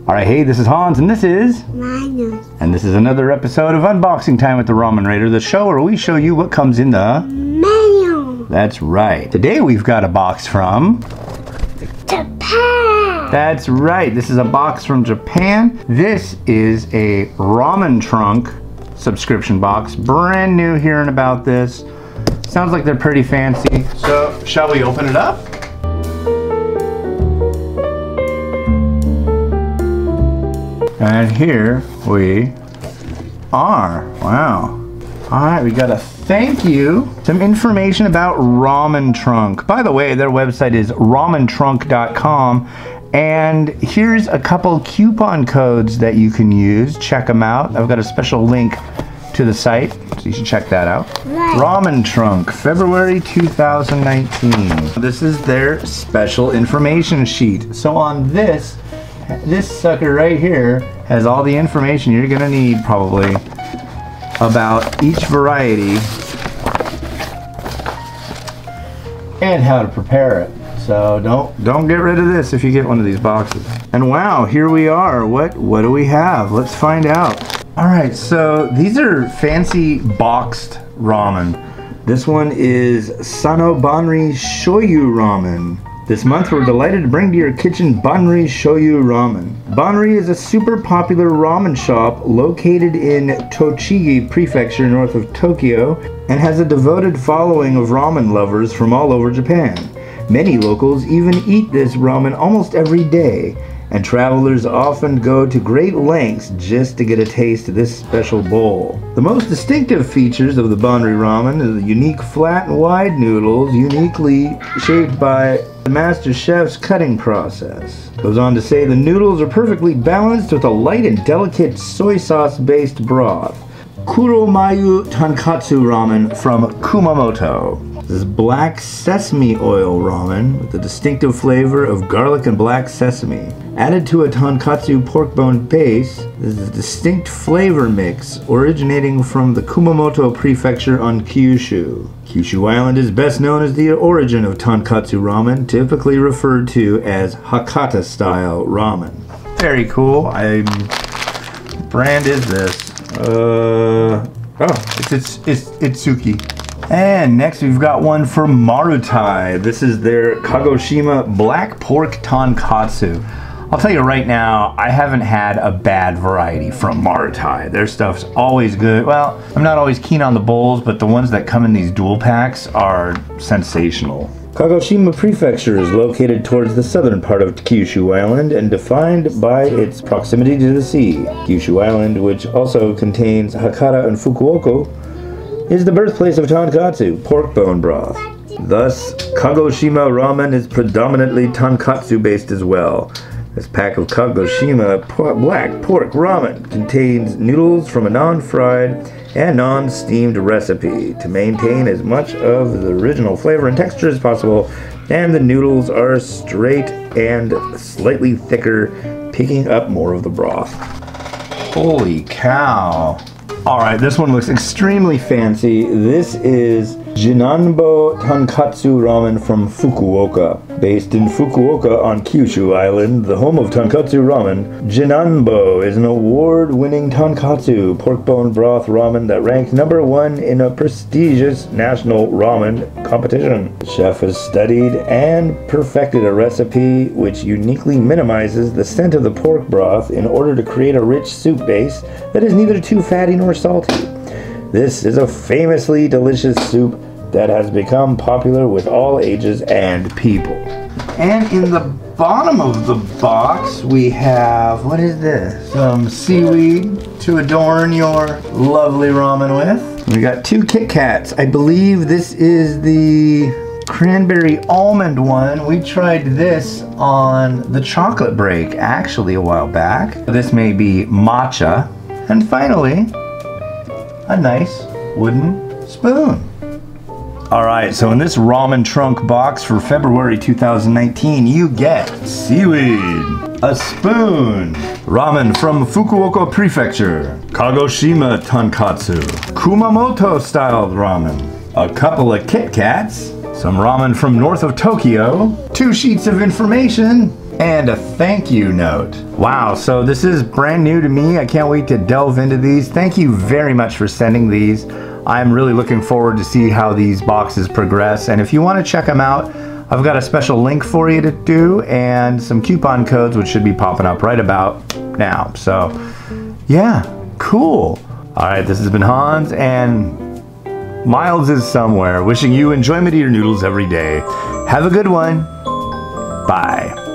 Alright, hey, this is Hans, and this is... Manu. And this is another episode of Unboxing Time with the Ramen Raider, the show where we show you what comes in the... Menu. That's right. Today we've got a box from... Japan. That's right, this is a box from Japan. This is a ramen trunk subscription box. Brand new hearing about this. Sounds like they're pretty fancy. So, shall we open it up? And here we are. Wow. All right, we got a thank you. Some information about Ramen Trunk. By the way, their website is ramentrunk.com. And here's a couple coupon codes that you can use. Check them out. I've got a special link to the site, so you should check that out. Right. Ramen Trunk, February 2019. This is their special information sheet. So on this sucker right here has all the information you're gonna need probably about each variety and how to prepare it. So don't get rid of this if you get one of these boxes. And wow, here we are. What do we have? Let's find out. All right, so these are fancy boxed ramen. This one is Sano Banri Shoyu Ramen. This month we're delighted to bring to your kitchen Banri Shoyu Ramen. Banri is a super popular ramen shop located in Tochigi Prefecture north of Tokyo and has a devoted following of ramen lovers from all over Japan. Many locals even eat this ramen almost every day, and travelers often go to great lengths just to get a taste of this special bowl. The most distinctive features of the Banri ramen is the unique flat and wide noodles uniquely shaped by the master chef's cutting process. Goes on to say the noodles are perfectly balanced with a light and delicate soy sauce based broth. Kuromayu Tonkatsu Ramen from Kumamoto. This is black sesame oil ramen with the distinctive flavor of garlic and black sesame. Added to a tonkatsu pork bone base, this is a distinct flavor mix originating from the Kumamoto Prefecture on Kyushu. Kyushu Island is best known as the origin of tonkatsu ramen, typically referred to as Hakata style ramen. Very cool. What brand is this? It's Itsuki. And next we've got one for Marutai. This is their Kagoshima black pork tonkatsu. I'll tell you right now, I haven't had a bad variety from Marutai. Their stuff's always good. Well, I'm not always keen on the bowls, but the ones that come in these dual packs are sensational. Kagoshima Prefecture is located towards the southern part of Kyushu Island and defined by its proximity to the sea. Kyushu Island, which also contains Hakata and Fukuoka, is the birthplace of tonkatsu, pork bone broth. Thus, Kagoshima ramen is predominantly tonkatsu based as well. This pack of Kagoshima black pork ramen contains noodles from a non-fried and non-steamed recipe to maintain as much of the original flavor and texture as possible, and the noodles are straight and slightly thicker, picking up more of the broth. Holy cow. Alright, this one looks extremely fancy. This is Jinanbo Tonkatsu Ramen from Fukuoka. Based in Fukuoka on Kyushu Island, the home of Tonkatsu Ramen, Jinanbo is an award-winning tonkatsu pork bone broth ramen that ranked #1 in a prestigious national ramen competition. The chef has studied and perfected a recipe which uniquely minimizes the scent of the pork broth in order to create a rich soup base that is neither too fatty nor salty. This is a famously delicious soup that has become popular with all ages and people. And in the bottom of the box we have, what is this? Some seaweed to adorn your lovely ramen with. We got 2 Kit Kats. I believe this is the cranberry almond one. We tried this on the chocolate break actually a while back. This may be matcha. And finally, a nice wooden spoon. Alright, so in this ramen trunk box for February 2019, you get seaweed, a spoon, ramen from Fukuoka Prefecture, Kagoshima Tonkatsu, Kumamoto style ramen, a couple of Kit Kats, some ramen from north of Tokyo, 2 sheets of information, and a thank you note. Wow, so this is brand new to me. I can't wait to delve into these. Thank you very much for sending these. I'm really looking forward to see how these boxes progress. And if you want to check them out, I've got a special link for you to do and some coupon codes which should be popping up right about now. So yeah, cool. All right, this has been Hans, and Miles is somewhere, wishing you enjoyment of your noodles every day. Have a good one. Bye.